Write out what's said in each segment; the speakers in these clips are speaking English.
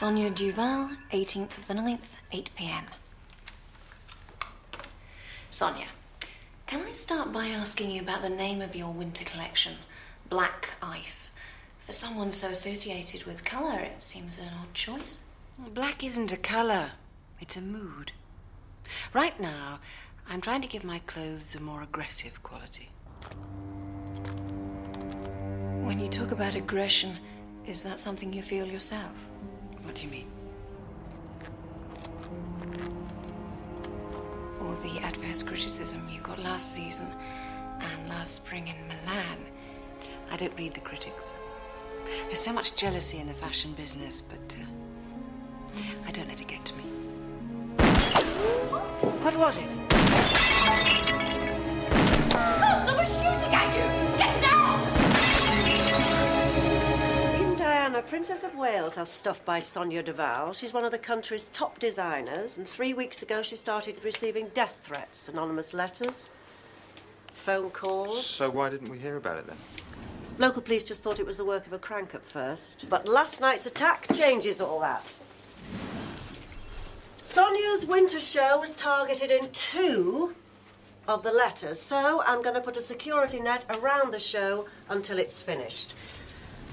Sonia Duval, 18th of the 9th, 8 p.m. Sonia, can I start by asking you about the name of your winter collection, Black Ice? For someone so associated with colour, it seems an odd choice. Well, black isn't a colour, it's a mood. Right now, I'm trying to give my clothes a more aggressive quality. When you talk about aggression, is that something you feel yourself? What do you mean? All the adverse criticism you got last season and last spring in Milan. I don't read the critics. There's so much jealousy in the fashion business, but I don't let it get to me. What was it? Oh, someone's shooting at you! Get down! Queen Diana, Princess of Wales, has stuff by Sonia Duval. She's one of the country's top designers, and 3 weeks ago she started receiving death threats, anonymous letters, phone calls. So why didn't we hear about it then? Local police just thought it was the work of a crank at first. But last night's attack changes all that. Sonia's winter show was targeted in 2 of the letters, so I'm going to put a security net around the show until it's finished.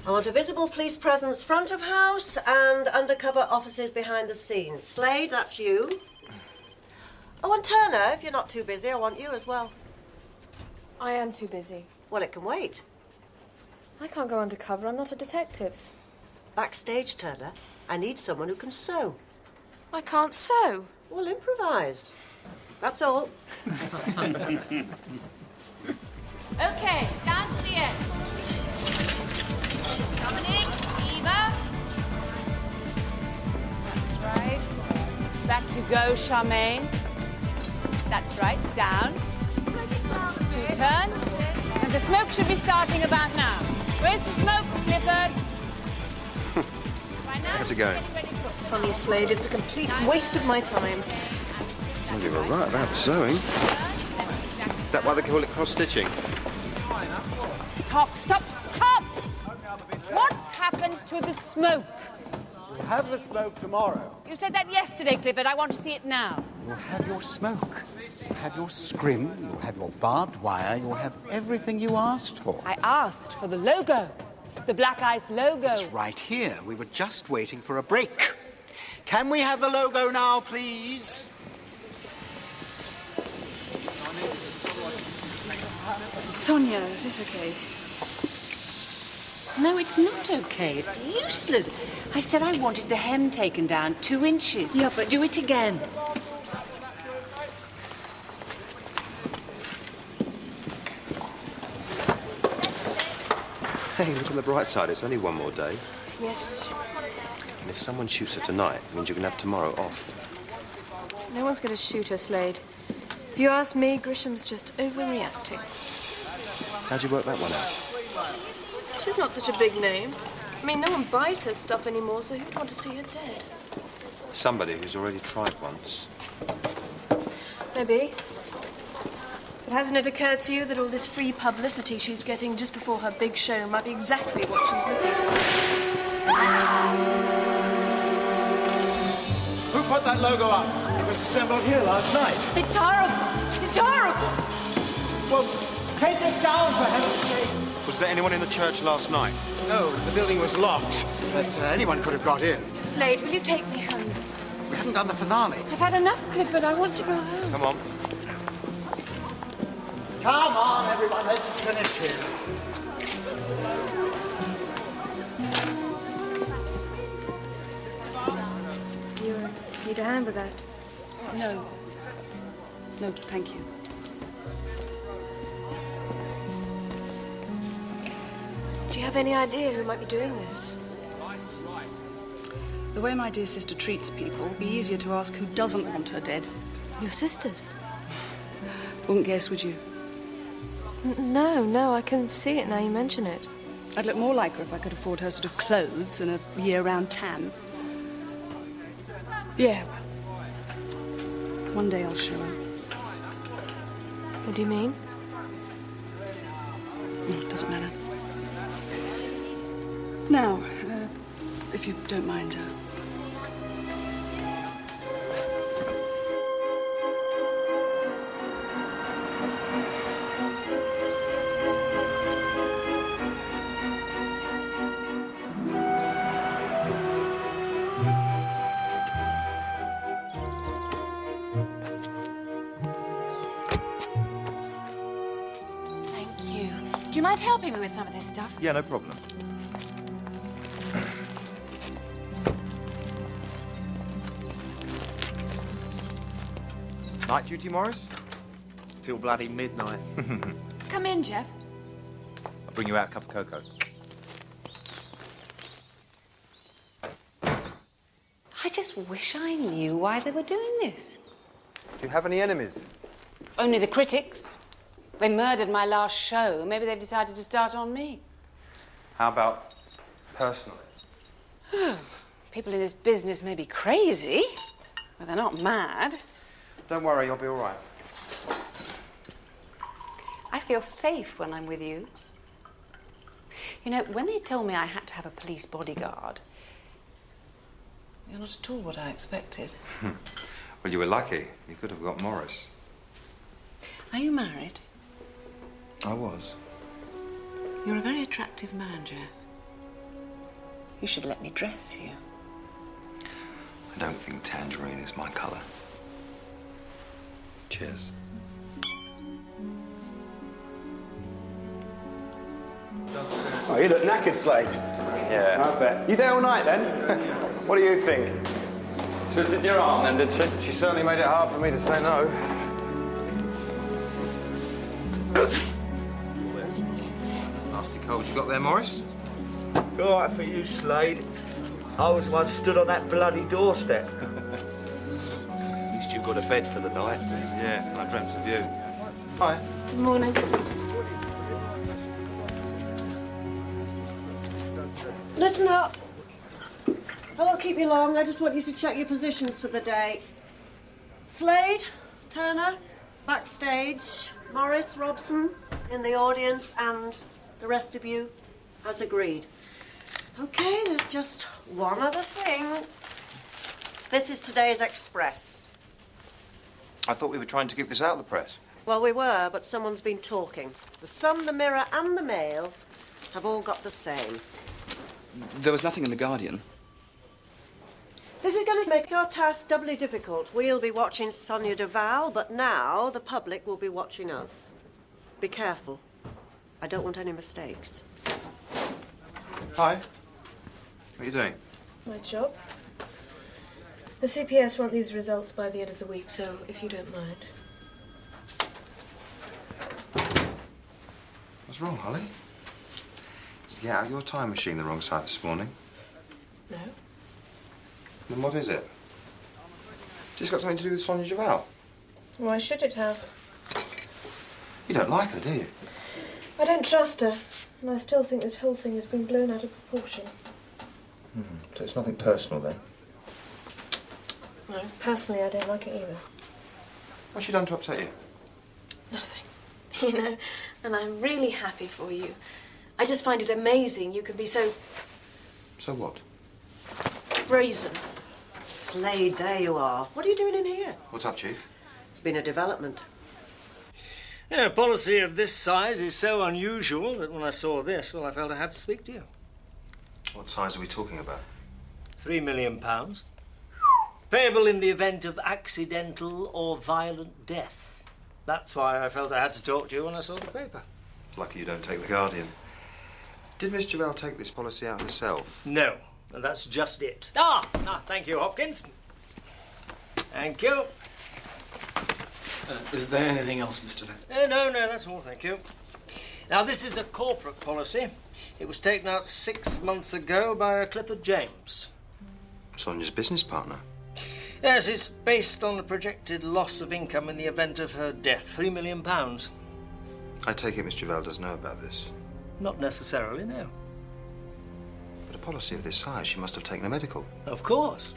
I want a visible police presence front of house and undercover officers behind the scenes. Slade, that's you. Oh, and Turner, if you're not too busy, I want you as well. I am too busy. Well, it can wait. I can't go undercover. I'm not a detective. Backstage, Turner, I need someone who can sew. I can't sew. Well, improvise. That's all. Okay, down to the end. Dominic, Eva. That's right. Back you go, Charmaine. That's right, down. 2 turns. And the smoke should be starting about now. Where's the smoke, Clifford? How's it going? Funny, Slade. It's a complete waste of my time. Well, you were right about the sewing. Is that why they call it cross-stitching? Stop, stop, stop! What's happened to the smoke? We'll have the smoke tomorrow. You said that yesterday, Clifford. I want to see it now. You'll have your smoke. You'll have your scrim. You'll have your barbed wire. You'll have everything you asked for. I asked for the logo. The Black Ice logo. It's right here. We were just waiting for a break. Can we have the logo now, please? Sonia, is this okay? No, it's not okay. It's useless. I said I wanted the hem taken down 2 inches. Yeah, but... Do it again. Hey, look on the bright side. It's only one more day. Yes. And if someone shoots her tonight, it means you can have tomorrow off. No one's going to shoot her, Slade. If you ask me, Grisham's just overreacting. How'd you work that one out? She's not such a big name. I mean, no one buys her stuff anymore, so who'd want to see her dead? Somebody who's already tried once. Maybe. But hasn't it occurred to you that all this free publicity she's getting just before her big show might be exactly what she's looking for? Who put that logo up? It was assembled here last night. It's horrible! It's horrible! Well, take it down, for heaven's sake. Was there anyone in the church last night? No, the building was locked, but anyone could have got in. Slade, will you take me home? We haven't done the finale. I've had enough, Clifford. I want to go home. Come on. Come on, everyone, let's finish here. Do you need a hand with that? No. No, thank you. Do you have any idea who might be doing this? The way my dear sister treats people, it'd be easier to ask who doesn't want her dead. Your sisters? Wouldn't guess, would you? No, I can see it now you mention it. I'd look more like her if I could afford her sort of clothes and a year-round tan. Yeah, well, one day I'll show her. What do you mean? No, it doesn't matter. Now, if you don't mind, you mind helping me with some of this stuff? Yeah, no problem. Night duty, Morris? Till bloody midnight. Come in, Jeff. I'll bring you out a cup of cocoa. I just wish I knew why they were doing this. Do you have any enemies? Only the critics. They murdered my last show. Maybe they've decided to start on me. How about personally? People in this business may be crazy, but they're not mad. Don't worry, you'll be all right. I feel safe when I'm with you. You know, when they told me I had to have a police bodyguard, you're not at all what I expected. Well, you were lucky. You could have got Morris. Are you married? I was. You're a very attractive man, Jeff. You should let me dress you. I don't think tangerine is my colour. Cheers. Oh, you look knackered, Slade. Yeah. I bet. You there all night, then? What do you think? Twisted your arm then, did she? She certainly made it hard for me to say no. Nasty cold you got there, Morris? All right for you, Slade. I was once stood on that bloody doorstep. At least you've got a bed for the night. Yeah, I dreamt of you. Hi. Good morning. Listen up. I won't keep you long. I just want you to check your positions for the day. Slade, Turner, backstage. Morris, Robson, in the audience, and the rest of you, as agreed. Okay, there's just one other thing. This is today's Express. I thought we were trying to keep this out of the press. Well, we were, but someone's been talking. The Sun, the Mirror, and the Mail have all got the same. There was nothing in The Guardian. This is going to make your task doubly difficult. We'll be watching Sonia Duval, but now the public will be watching us. Be careful. I don't want any mistakes. Hi. What are you doing? My job. The CPS want these results by the end of the week, so if you don't mind. What's wrong, Holly? Did you get out your time machine the wrong side this morning? No. Then what is it? Just got something to do with Sonia Duval? Why should it have? You don't like her, do you? I don't trust her, and I still think this whole thing has been blown out of proportion. So it's nothing personal, then? No, personally, I don't like it either. What's she done to upset you? Nothing. You know, and I'm really happy for you. I just find it amazing you can be so So what? brazen. Slade, there you are. What are you doing in here? What's up, Chief? It's been a development. Yeah, a policy of this size is so unusual that when I saw this, well, I felt I had to speak to you. What size are we talking about? £3 million. Payable in the event of accidental or violent death. That's why I felt I had to talk to you when I saw the paper. It's lucky you don't take The Guardian. Did Miss Duval take this policy out herself? No, and that's just it. Thank you, Hopkins. Thank you. Is there anything else, Mr. Letts? No, that's all, thank you. Now, this is a corporate policy. It was taken out 6 months ago by Clifford James. Sonia's business partner? Yes, it's based on the projected loss of income in the event of her death, £3 million. I take it Miss Duval does know about this. Not necessarily, no. But a policy of this size, she must have taken a medical. Of course.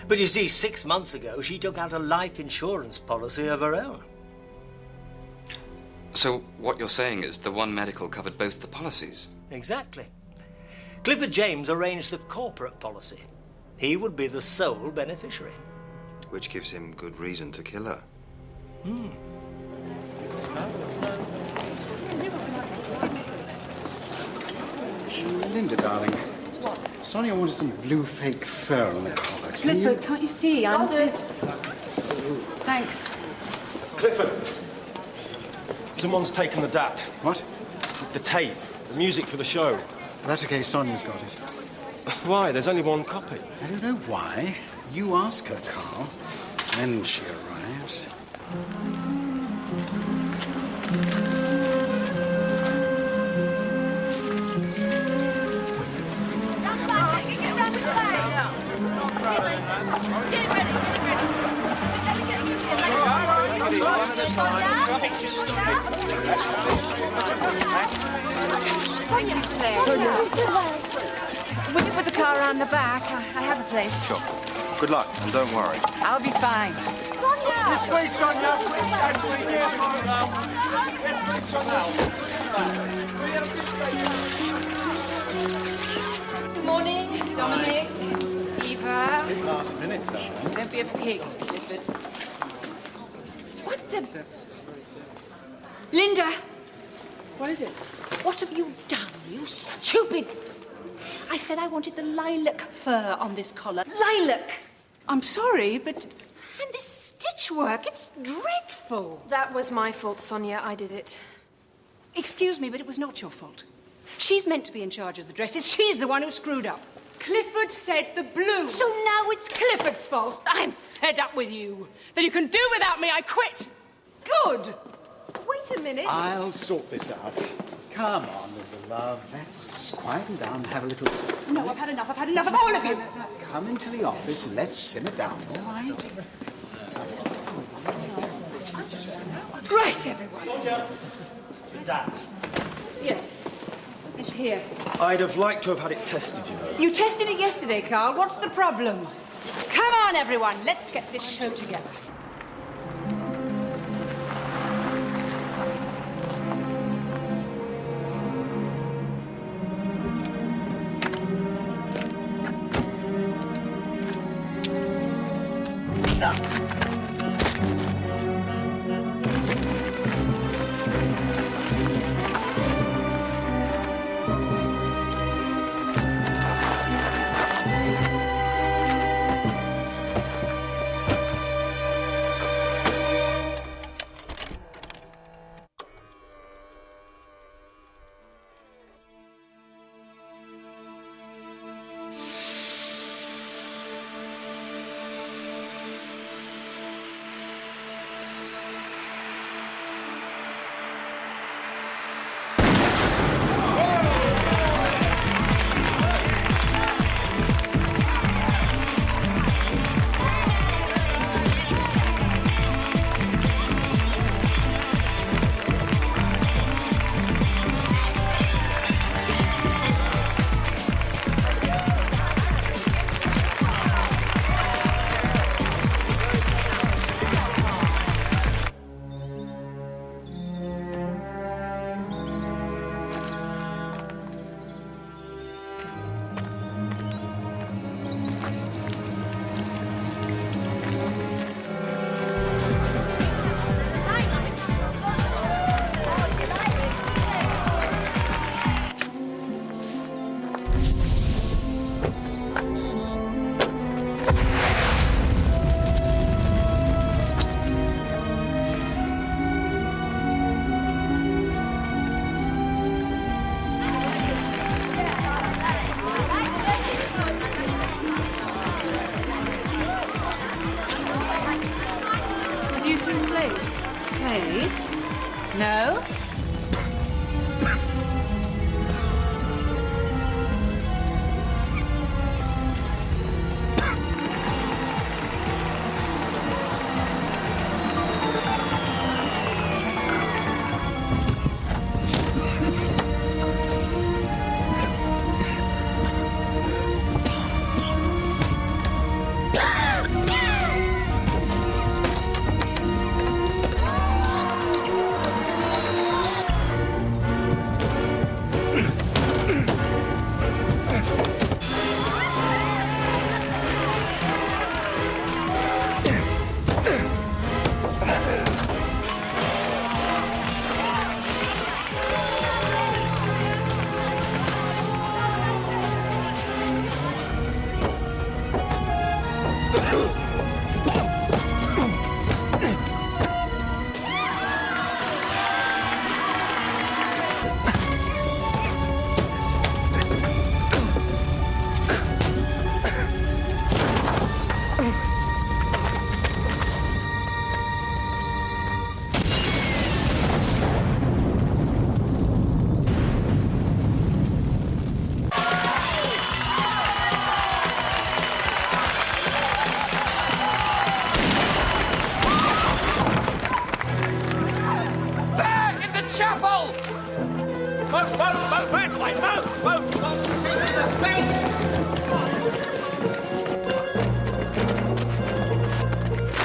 But you see, 6 months ago, she took out a life insurance policy of her own. So what you're saying is the one medical covered both the policies? Exactly. Clifford James arranged the corporate policy. He would be the sole beneficiary. Which gives him good reason to kill her. Linda, darling. Sonia wanted some blue fake fur on the collar. Clifford, can't you see? I'll do it. Thanks. Clifford! Someone's taken the dat. What? The tape, the music for the show. That's okay, Sonia's got it. Why? There's only one copy. I don't know why. You ask her, Carl. When she arrives. Thank you, Slade. Will you put the car around the back? I have a place. Sure. Good luck, and don't worry. I'll be fine. This way, Sonia. Good morning, Dominic, Eva. Last minute, darling. Don't be a pig, Clifford. What the... Linda! What is it? What have you done, you stupid... I said I wanted the lilac fur on this collar. Lilac! I'm sorry, but... And this stitch work, it's dreadful. That was my fault, Sonia. I did it. Excuse me, but it was not your fault. She's meant to be in charge of the dresses. She's the one who screwed up. Clifford said the blue. So now it's Clifford's fault. I'm fed up with you. Then you can do without me. I quit. Good. Wait a minute. I'll sort this out. Come on, little love. Let's quieten down and have a little... No, I've had enough. I've had enough of all of you. Come into the office and let's simmer down, all right? Right, everyone. The dance. Yes. It's here. I'd have liked to have had it tested, you know. You tested it yesterday, Carl. What's the problem? Come on, everyone. Let's get this show together. Slade? Slade? No? shuffle! Move, right away, move! Space!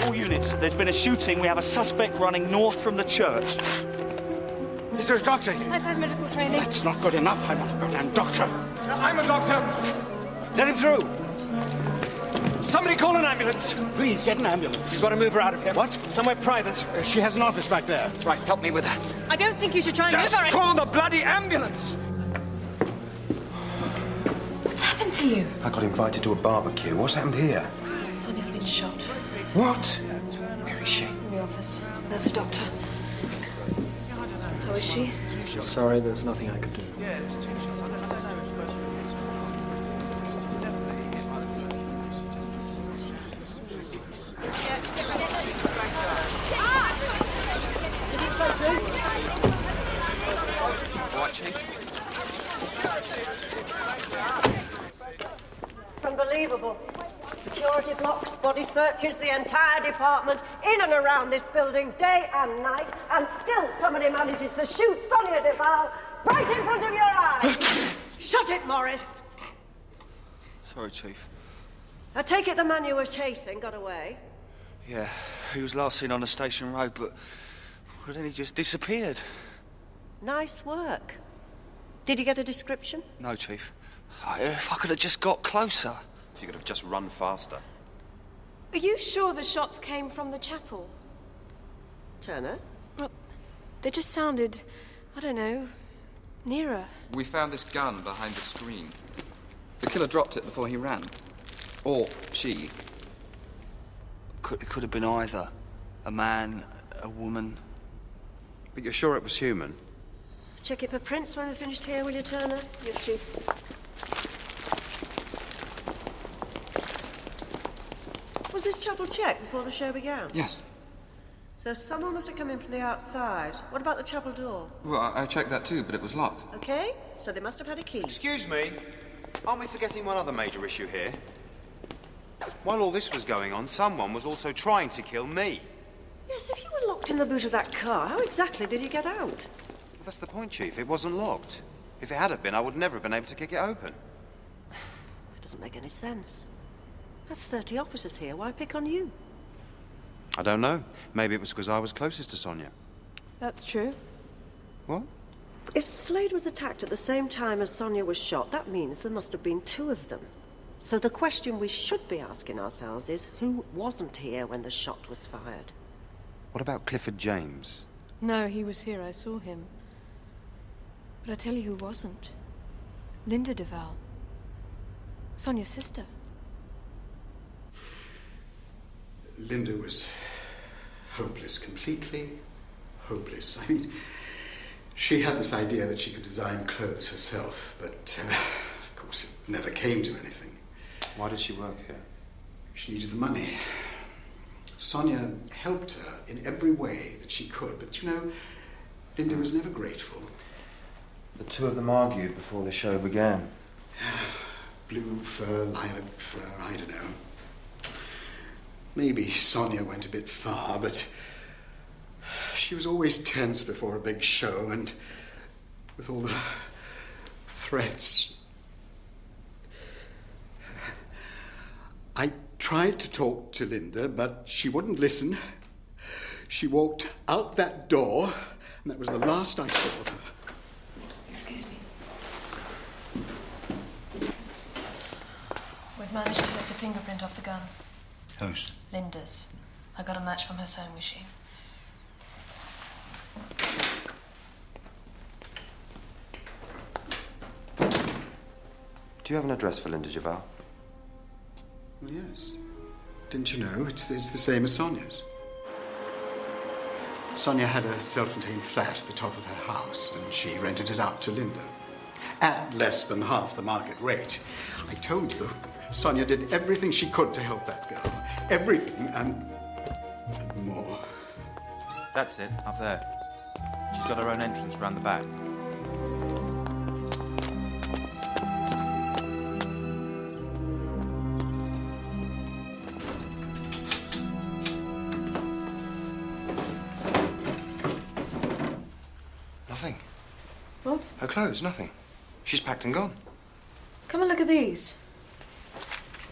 All units, there's been a shooting. We have a suspect running north from the church. Is there a doctor here? I've had medical training. That's not good enough. I'm not a goddamn doctor. I'm a doctor. Let him through. Somebody call an ambulance. Please, get an ambulance. You've got to move her out of here. What? Somewhere private. She has an office back there. Right, help me with her. I don't think you should try and Just move her. call the bloody ambulance. What's happened to you? I got invited to a barbecue. What's happened here? Sonia's been shot. What? Where is she? In the office. There's the doctor. How is she? Sorry, there's nothing I can do. It's unbelievable. Security blocks, body searches, the entire department, in and around this building, day and night, and still somebody manages to shoot Sonia Duval right in front of your eyes. Shut it, Morris. Sorry, Chief. I take it the man you were chasing got away. Yeah, he was last seen on the station road, but then he just disappeared. Nice work. Did you get a description? No, Chief. If I could have just got closer. If you could have just run faster. Are you sure the shots came from the chapel? Turner? Well, they just sounded, I don't know, nearer. We found this gun behind the screen. The killer dropped it before he ran. Or she. It could have been either. A man, a woman. But you're sure it was human? Check it for prints when we're finished here, will you, Turner? Yes, Chief. Was this chapel checked before the show began? Yes. So someone must have come in from the outside. What about the chapel door? Well, I checked that too, but it was locked. Okay, so they must have had a key. Excuse me. Aren't we forgetting one other major issue here? While all this was going on, someone was also trying to kill me. Yes, if you were locked in the boot of that car, how exactly did you get out? Well, that's the point, Chief. It wasn't locked. If it had have been, I would never have been able to kick it open. It doesn't make any sense. That's 30 officers here. Why pick on you? I don't know. Maybe it was because I was closest to Sonia. That's true. What? If Slade was attacked at the same time as Sonia was shot, that means there must have been two of them. So the question we should be asking ourselves is, who wasn't here when the shot was fired? What about Clifford James? No, he was here. I saw him. But I tell you who wasn't. Linda Duval. Sonia's sister. Linda was hopeless, completely hopeless. I mean, she had this idea that she could design clothes herself, but of course it never came to anything. Why did she work here? She needed the money. Sonia helped her in every way that she could, but you know, Linda was never grateful. The two of them argued before the show began. Blue fur, lilac fur, I don't know. Maybe Sonia went a bit far, but she was always tense before a big show, and with all the threats. I tried to talk to Linda, but she wouldn't listen. She walked out that door, and that was the last I saw of her. Excuse me. We've managed to lift a fingerprint off the gun. Whose? Linda's. I got a match from her sewing machine. Do you have an address for Linda Duval? Well, yes. Didn't you know? It's the same as Sonia's. Sonia had a self-contained flat at the top of her house, and she rented it out to Linda. At less than half the market rate. I told you, Sonia did everything she could to help that girl. Everything, and more. That's it, up there. She's got her own entrance round the back. Nothing. What? Her clothes, nothing. She's packed and gone. Come and look at these.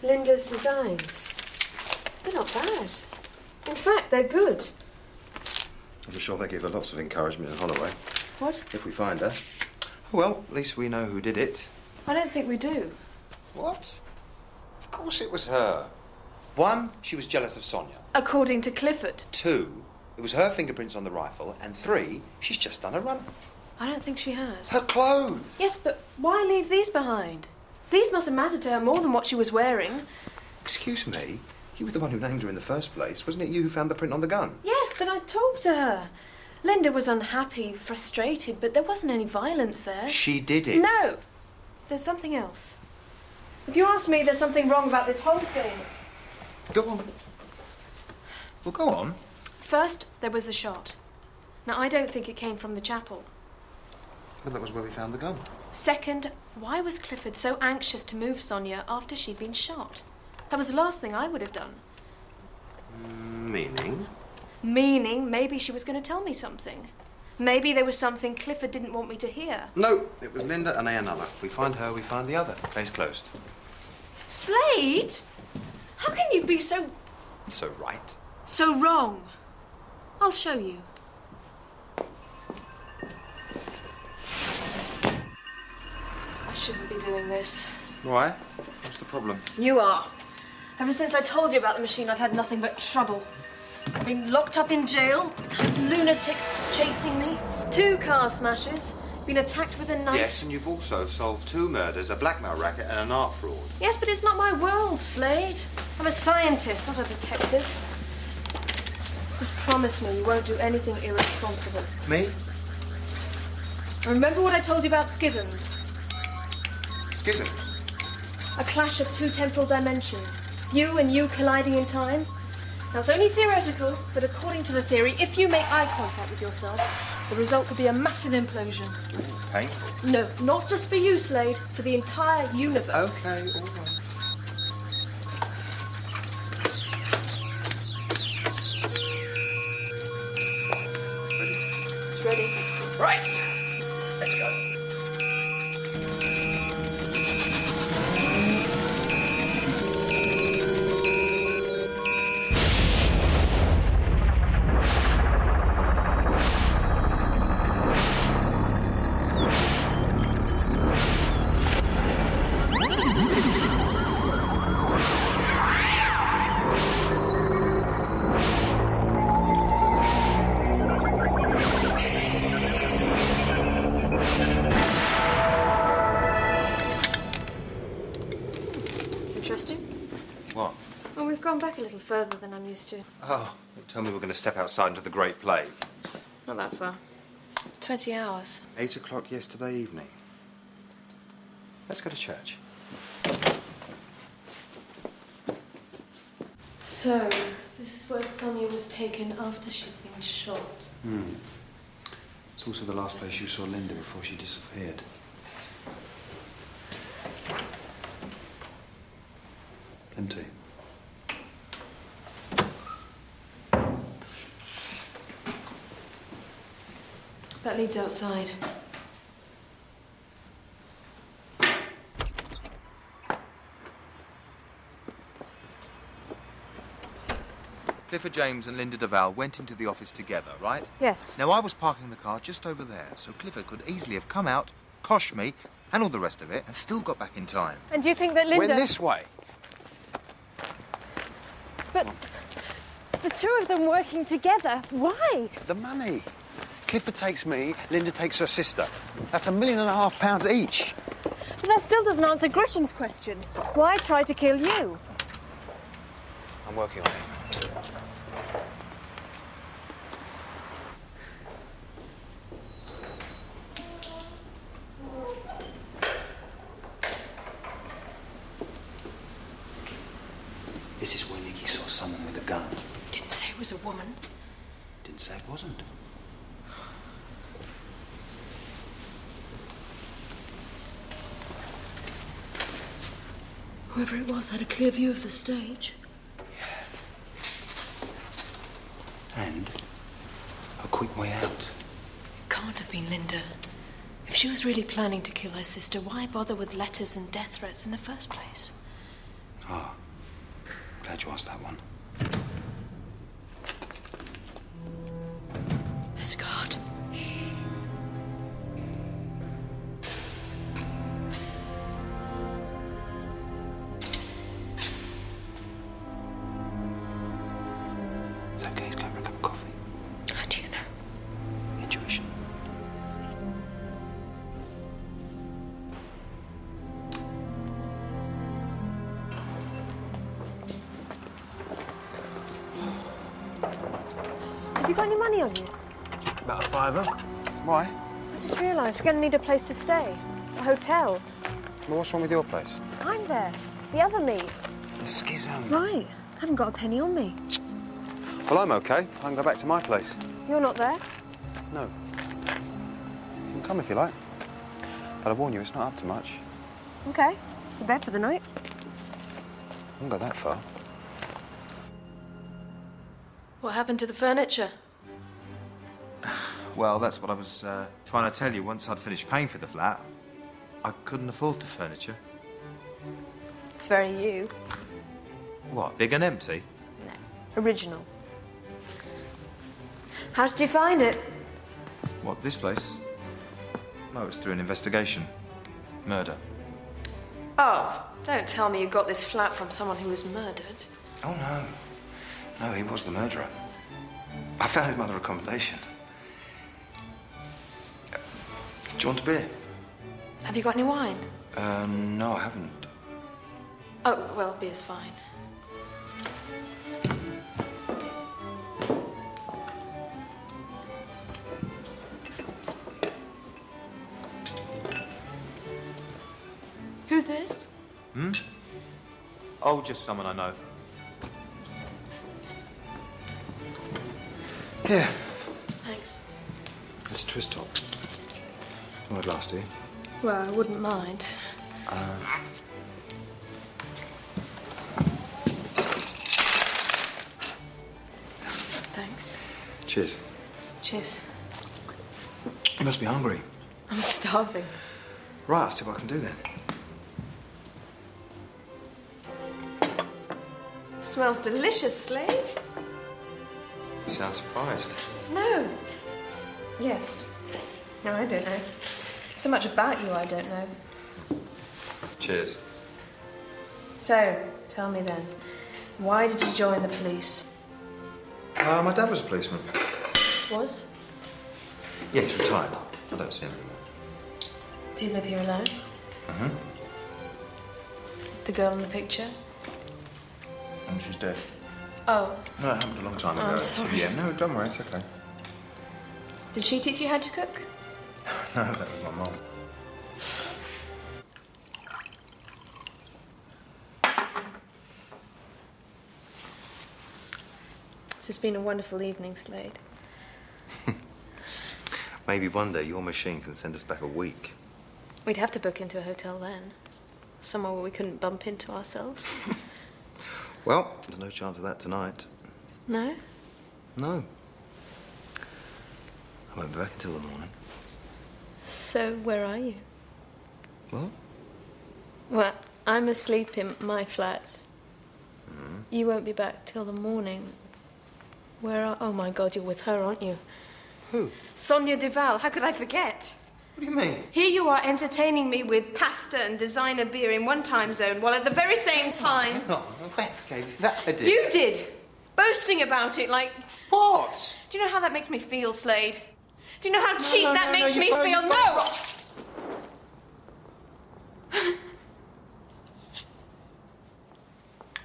Linda's designs. They're not bad. In fact, they're good. I'm sure they give her lots of encouragement in Holloway. What? If we find her. Well, at least we know who did it. I don't think we do. What? Of course it was her. 1, she was jealous of Sonia. According to Clifford. 2, it was her fingerprints on the rifle. And 3, she's just done a runner. I don't think she has. Her clothes! Yes, but why leave these behind? These must have mattered to her more than what she was wearing. Excuse me? You were the one who named her in the first place. Wasn't it you who found the print on the gun? Yes, but I talked to her. Linda was unhappy, frustrated, but there wasn't any violence there. She did it. No! There's something else. If you ask me, there's something wrong about this whole thing. Go on. Well, go on. First, there was a shot. Now, I don't think it came from the chapel. But that was where we found the gun. Second, why was Clifford so anxious to move Sonia after she'd been shot? That was the last thing I would have done. Meaning? Meaning, maybe she was going to tell me something. Maybe there was something Clifford didn't want me to hear. No, it was Linda and another. We find her, we find the other. Case closed. Slade? How can you be so right. so wrong? I'll show you. I shouldn't be doing this. Why? What's the problem? You are. Ever since I told you about the machine, I've had nothing but trouble. I've been locked up in jail, had lunatics chasing me, 2 car smashes, been attacked with a knife. Yes, and you've also solved 2 murders, a blackmail racket and an art fraud. Yes, but it's not my world, Slade. I'm a scientist, not a detective. Just promise me you won't do anything irresponsible. Me? Remember what I told you about schisms? Schism? A clash of 2 temporal dimensions. You and you colliding in time. Now, it's only theoretical, but according to the theory, if you make eye contact with yourself, the result could be a massive implosion. Painful. No, not just for you, Slade, for the entire universe. Okay, all right. It's ready. Right. Let's go. What? Well, we've gone back a little further than I'm used to. Oh, tell me we're going to step outside into the Great Plague. Not that far. 20 hours. 8 o'clock yesterday evening. Let's go to church. So, this is where Sonia was taken after she'd been shot. It's also the last place you saw Linda before she disappeared. Empty. That leads outside. Clifford James and Linda Duval went into the office together, right? Yes. Now, I was parking the car just over there, so Clifford could easily have come out, coshed me, and all the rest of it, and still got back in time. And you think that Linda... Went this way. But the 2 of them working together, why? The money. Clifford takes me, Linda takes her sister. That's £1.5 million each. But that still doesn't answer Grisham's question. Why try to kill you? I'm working on it. This is where Nicky saw someone with a gun. Didn't say it was a woman. Didn't say it wasn't. Whoever it was had a clear view of the stage. And a quick way out. Can't can't have been Linda. If she was really planning to kill her sister, why bother with letters and death threats in the first place? Ah, glad you asked that one. There's a guard. It's okay, he's going for a cup of coffee. How do you know? Intuition. Have you got any money on you? About a fiver. Why? I just realised we're going to need a place to stay. A hotel. Well, what's wrong with your place? I'm there. The other me. The schism. Right. I haven't got a penny on me. Well, I'm okay. I can go back to my place. You're not there? No. You can come if you like. But I warn you, it's not up to much. Okay. It's a bed for the night. I won't go that far. What happened to the furniture? Well, that's what I was trying to tell you. Once I'd finished paying for the flat, I couldn't afford the furniture. It's very you. What, big and empty? Original. How did you find it? What, this place? No, it's through an investigation. Murder. Oh, don't tell me you got this flat from someone who was murdered. Oh, no. No, he was the murderer. I found him under accommodation. Do you want a beer? Have you got any wine? No, I haven't. Oh, well, beer's fine. Who's this? Oh, just someone I know. Here. Thanks. This twist top. Might last you. Well, I wouldn't mind. Thanks. Cheers. Cheers. You must be hungry. I'm starving. Right, I'll see what I can do then. Smells delicious, Slade. You sound surprised. No. Yes. No, I don't know. So much about you I don't know. Cheers. So, tell me then, why did you join the police? My dad was a policeman. Was? Yeah, he's retired. I don't see him anymore. Do you live here alone? Mm-hmm. The girl in the picture? And she's dead. Oh. No, it happened a long time ago. I'm sorry. Yeah, no, don't worry, it's okay. Did she teach you how to cook? No, that was my mum. This has been a wonderful evening, Slade. Maybe one day your machine can send us back a week. We'd have to book into a hotel then. Somewhere where we couldn't bump into ourselves. Well, there's no chance of that tonight. No? No. I won't be back until the morning. So, where are you? What? Well, I'm asleep in my flat. You won't be back till the morning. Where are... Oh, my God, you're with her, aren't you? Who? Sonia Duval. How could I forget? What do you mean? Here you are entertaining me with pasta and designer beer in one time zone, while at the very same time... Hang on, whoever gave you that idea? You did! Boasting about it like... What? Do you know how that makes me feel, Slade? Do you know how cheap that makes me feel? you've No!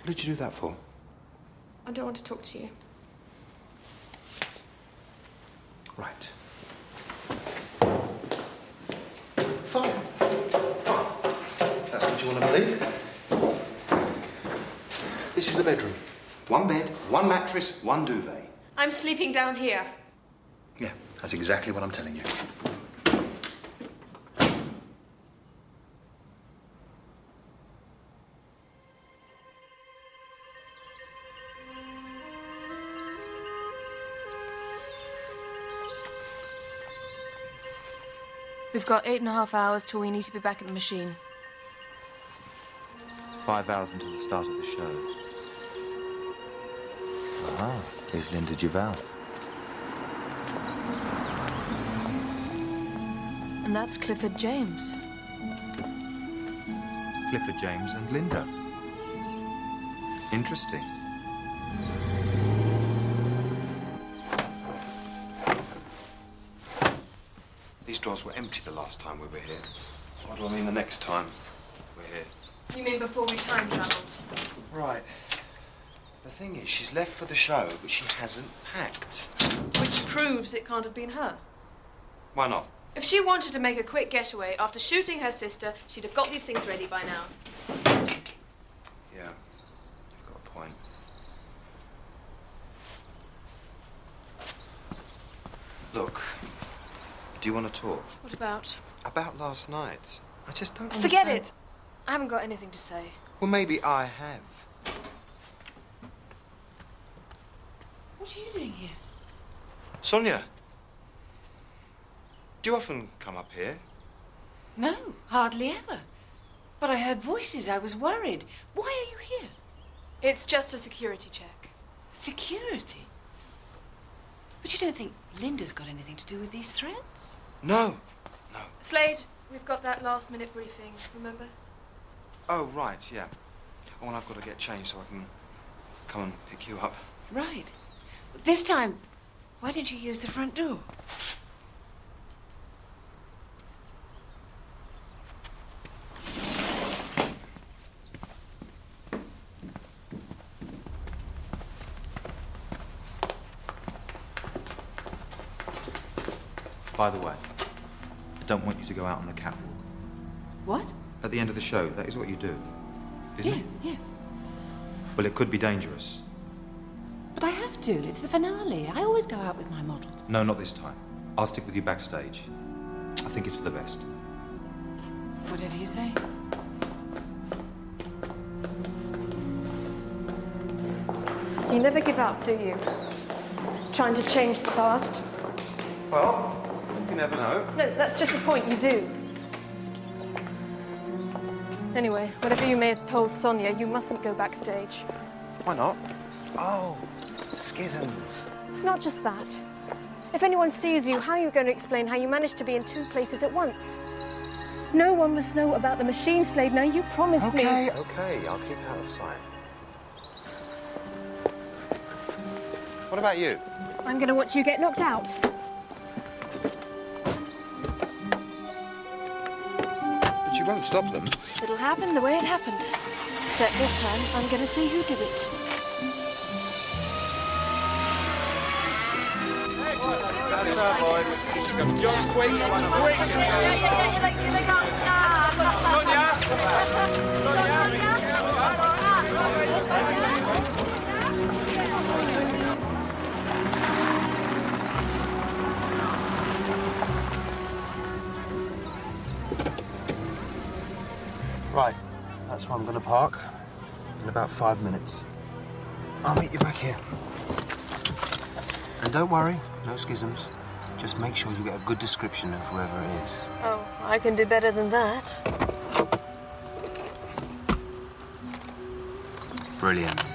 What did you do that for? I don't want to talk to you. Right. Fine. Fine. That's what you want to believe. This is the bedroom. One bed, one mattress, one duvet. I'm sleeping down here. Yeah, that's exactly what I'm telling you. We've got 8.5 hours till we need to be back at the machine. 5 hours until the start of the show. Aha, here's Linda Duval. And that's Clifford James. Clifford James and Linda. Interesting. These drawers were empty the last time we were here. What do I mean the next time we're here? You mean before we time travelled? Right. The thing is, she's left for the show, but she hasn't packed. Which proves it can't have been her. Why not? If she wanted to make a quick getaway after shooting her sister, she'd have got these things ready by now. Yeah, you've got a point. Look, do you want to talk? What about? About last night. I just don't Forget understand. it. I haven't got anything to say. Well, maybe I have. What are you doing here? Sonia, do you often come up here? No, hardly ever. But I heard voices. I was worried. Why are you here? It's just a security check. Security? But you don't think Linda's got anything to do with these threats? No. Slade, we've got that last-minute briefing, remember? Oh, right, yeah. Oh, well, I've got to get changed so I can come and pick you up. Right. But this time, why didn't you use the front door? By the way, I don't want you to go out on the catwalk. What? At the end of the show, that is what you do, isn't it? Yes, yeah. Well, it could be dangerous. But I have to. It's the finale. I always go out with my models. No, not this time. I'll stick with you backstage. I think it's for the best. Whatever you say. You never give up, do you? Trying to change the past? Well, you never know. No, that's just the point, you do. Anyway, whatever you may have told Sonia, you mustn't go backstage. Why not? Oh, schisms. It's not just that. If anyone sees you, how are you going to explain how you managed to be in 2 places at once? No one must know about the machine, Slade. Now, you promised me... Okay, I'll keep out of sight. What about you? I'm going to watch you get knocked out. But you won't stop them. It'll happen the way it happened. Except this time, I'm going to see who did it. That's our boys. John, quick. Right, that's where I'm going to park in about 5 minutes. I'll meet you back here. And don't worry, no schisms. Just make sure you get a good description of whoever it is. Oh, I can do better than that. Brilliant.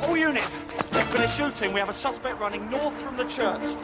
All units, there's been a shooting. We have a suspect running north from the church.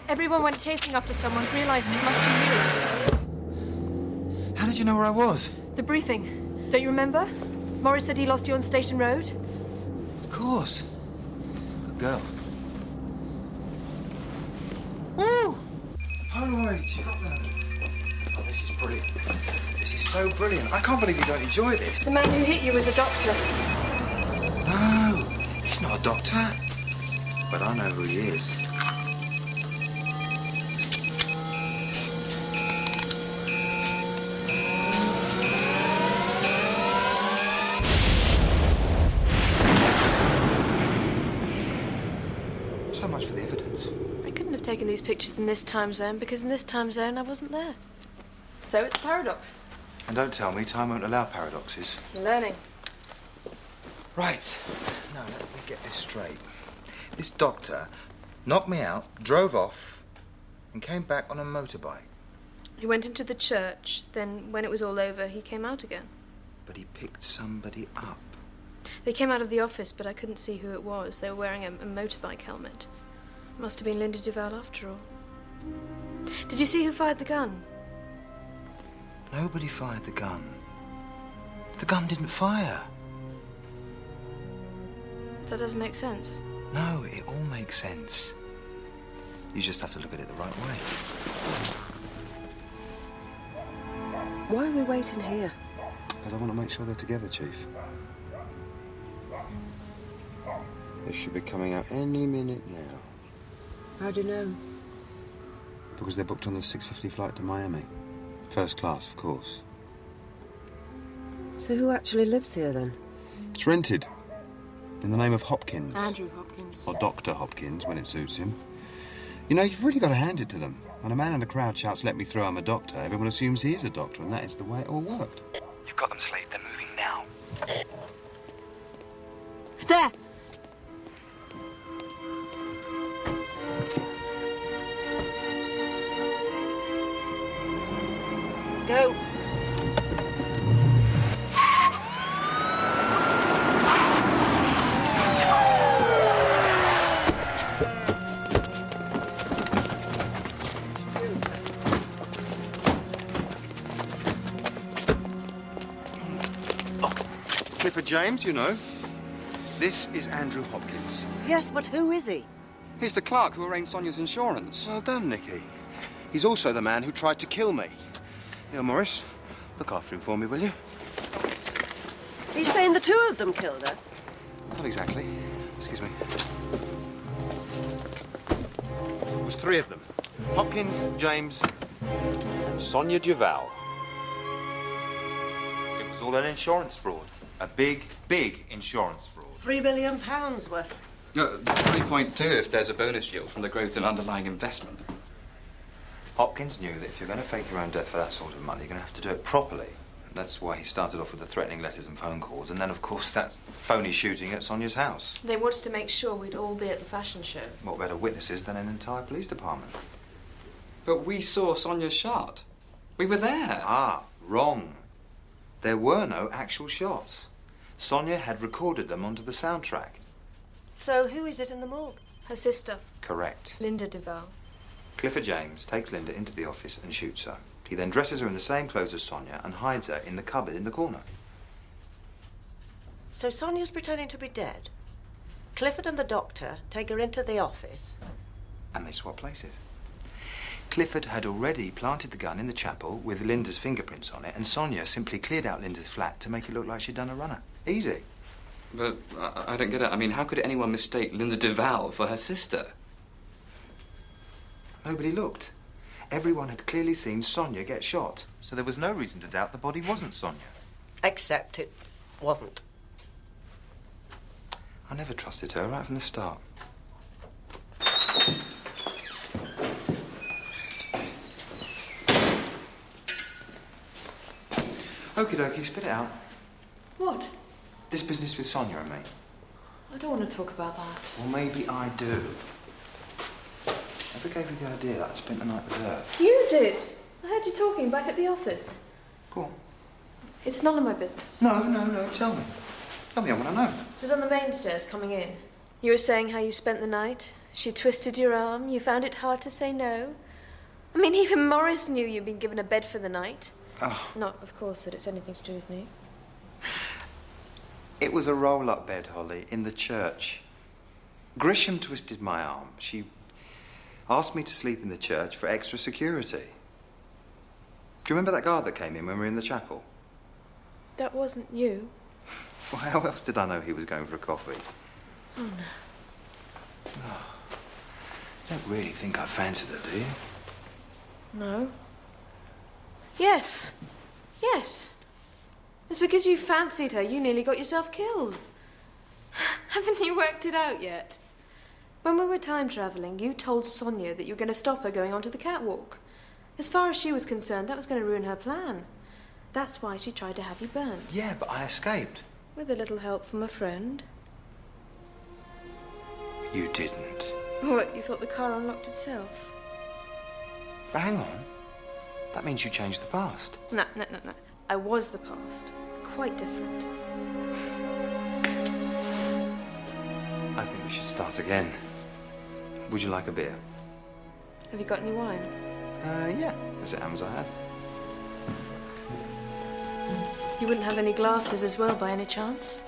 Everyone went chasing after someone, realised it must be you. How did you know where I was? The briefing. Don't you remember? Morris said he lost you on Station Road. Of course. Good girl. Woo! Polaroids, you got them. Oh, this is brilliant. This is so brilliant. I can't believe you don't enjoy this. The man who hit you was a doctor. No, he's not a doctor. But I know who he is. So much for the evidence. I couldn't have taken these pictures in this time zone because in this time zone I wasn't there. So it's a paradox. And don't tell me time won't allow paradoxes. You're learning. Right. Now, let me get this straight. This doctor knocked me out, drove off, and came back on a motorbike. He went into the church, then when it was all over, he came out again. But he picked somebody up. They came out of the office, but I couldn't see who it was. They were wearing a motorbike helmet. Must have been Linda Duval after all. Did you see who fired the gun? Nobody fired the gun. The gun didn't fire. That doesn't make sense. No, it all makes sense. You just have to look at it the right way. Why are we waiting here? Because I want to make sure they're together, Chief. They should be coming out any minute now. How do you know? Because they're booked on the 6:50 flight to Miami. First class, of course. So who actually lives here, then? It's rented. In the name of Hopkins. Andrew Hopkins. Or Dr. Hopkins, when it suits him. You know, you've really got to hand it to them. When a man in the crowd shouts, "Let me through, I'm a doctor," everyone assumes he is a doctor, and that is the way it all worked. You've got them, Slade. They're moving now. There! Go. Clifford James, you know. This is Andrew Hopkins. Yes, but who is he? He's the clerk who arranged Sonia's insurance. Well done, Nicky. He's also the man who tried to kill me. Here, Morris, look after him for me, will you? Are you saying the two of them killed her? Not exactly. Excuse me. It was three of them. Hopkins, James, Sonia Duval. It was all an insurance fraud. A big, big insurance fraud. £3 million worth. 3.2 if there's a bonus yield from the growth in underlying investment. Hopkins knew that if you're going to fake your own death for that sort of money, you're going to have to do it properly. That's why he started off with the threatening letters and phone calls, and then, of course, that phony shooting at Sonia's house. They wanted to make sure we'd all be at the fashion show. What better witnesses than an entire police department? But we saw Sonia shot. We were there. Ah, wrong. There were no actual shots. Sonia had recorded them onto the soundtrack. So who is it in the morgue? Her sister, Correct. Linda Duval. Clifford James takes Linda into the office and shoots her. He then dresses her in the same clothes as Sonia and hides her in the cupboard in the corner. So Sonia's pretending to be dead. Clifford and the doctor take her into the office. And they swap places. Clifford had already planted the gun in the chapel with Linda's fingerprints on it, and Sonia simply cleared out Linda's flat to make it look like she'd done a runner. Easy. But I don't get it. I mean, how could anyone mistake Linda Duval for her sister? Nobody looked. Everyone had clearly seen Sonia get shot, so there was no reason to doubt the body wasn't Sonia. Except it wasn't. I never trusted her right from the start. Okie dokie, spit it out. What? This business with Sonia and me. I don't want to talk about that. Well, maybe I do. Ever gave you the idea that I'd spent the night with her? You did. I heard you talking back at the office. Go on. It's none of my business. No, tell me. Tell me, I want to know. It was on the main stairs coming in. You were saying how you spent the night. She twisted your arm. You found it hard to say no. I mean, even Morris knew you'd been given a bed for the night. Oh. Not, of course, that it's anything to do with me. It was a roll-up bed, Holly, in the church. Grisham twisted my arm. She asked me to sleep in the church for extra security. Do you remember that guard that came in when we were in the chapel? That wasn't you. Well, how else did I know he was going for a coffee? Oh, no. Oh, you don't really think I fancied her, do you? No. Yes. Yes. It's because you fancied her, you nearly got yourself killed. Haven't you worked it out yet? When we were time travelling, you told Sonia that you were going to stop her going onto the catwalk. As far as she was concerned, that was going to ruin her plan. That's why she tried to have you burned. Yeah, but I escaped. With a little help from a friend. You didn't. What, you thought the car unlocked itself? But hang on. That means you changed the past. No. I was the past. Quite different. I think we should start again. Would you like a beer? Have you got any wine? Yeah. As it happens, I have. You wouldn't have any glasses as well, by any chance?